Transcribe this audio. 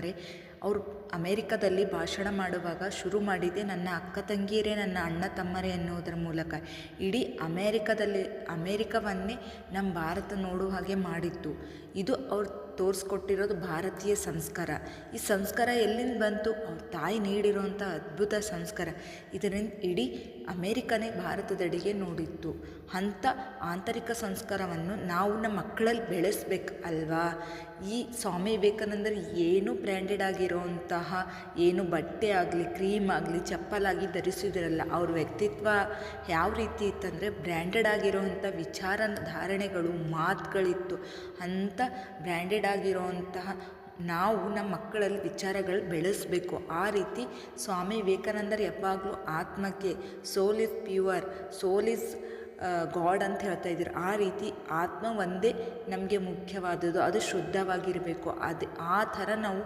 ಹೇಳ್ತಾರೆ. ಅವರು ಅಮೇರಿಕದಲ್ಲಿ ಭಾಷಣ ಮಾಡುವಾಗ ಶುರು ಮಾಡಿದ್ದೆ ನನ್ನ ಅಕ್ಕ ತಂಗಿಯರೇ, ನನ್ನ ಅಣ್ಣ ತಮ್ಮರೇ ಎನ್ನುವುದರ ಮೂಲಕ. ಇಡೀ ಅಮೇರಿಕವನ್ನೇ ನಮ್ಮ ಭಾರತ ನೋಡುವ ಹಾಗೆ ಮಾಡಿತ್ತು. ಇದು ಅವ್ರು ತೋರಿಸ್ಕೊಟ್ಟಿರೋದು ಭಾರತೀಯ ಸಂಸ್ಕಾರ. ಈ ಸಂಸ್ಕಾರ ಎಲ್ಲಿಂದ ಬಂತು? ಅವ್ರ ತಾಯಿ ನೀಡಿರುವಂಥ ಅದ್ಭುತ ಸಂಸ್ಕಾರ. ಇದರಿಂದ ಇಡೀ ಅಮೇರಿಕನೇ ಭಾರತದೆಡೆಗೆ ನೋಡಿತ್ತು. ಅಂಥ ಆಂತರಿಕ ಸಂಸ್ಕಾರವನ್ನು ನಾವು ನಮ್ಮ ಮಕ್ಕಳಲ್ಲಿ ಬೆಳೆಸ್ಬೇಕು ಅಲ್ವಾ? ಈ ಸ್ವಾಮಿ ವಿವೇಕಾನಂದರು ಏನು ಬ್ರ್ಯಾಂಡೆಡ್ ಆಗಿರೋಂತಹ ಏನು ಬಟ್ಟೆ ಆಗಲಿ, ಕ್ರೀಮ್ ಆಗಲಿ, ಚಪ್ಪಲಾಗಿ ಧರಿಸಿದಿರಲ್ಲ. ಅವ್ರ ವ್ಯಕ್ತಿತ್ವ ಯಾವ ರೀತಿ ಇತ್ತಂದರೆ ಬ್ರ್ಯಾಂಡೆಡ್ ಆಗಿರೋವಂಥ ವಿಚಾರ ಧಾರಣೆಗಳು, ಮಾತುಗಳಿತ್ತು. ಅಂಥ ಬ್ರ್ಯಾಂಡೆಡ್ ಆಗಿರೋವಂತಹ ನಾವು ನಮ್ಮ ಮಕ್ಕಳಲ್ಲಿ ವಿಚಾರಗಳು ಬೆಳೆಸಬೇಕು. ಆ ರೀತಿ ಸ್ವಾಮಿ ವಿವೇಕಾನಂದರು ಯಾವಾಗಲೂ ಆತ್ಮಕ್ಕೆ soul is pure, soul is God ಅಂತ ಹೇಳ್ತಾ ಇದ್ರು. ಆ ರೀತಿ ಆತ್ಮ ಒಂದೇ ನಮಗೆ ಮುಖ್ಯವಾದದ್ದು, ಅದು ಶುದ್ಧವಾಗಿರಬೇಕು. ಆ ಥರ ನಾವು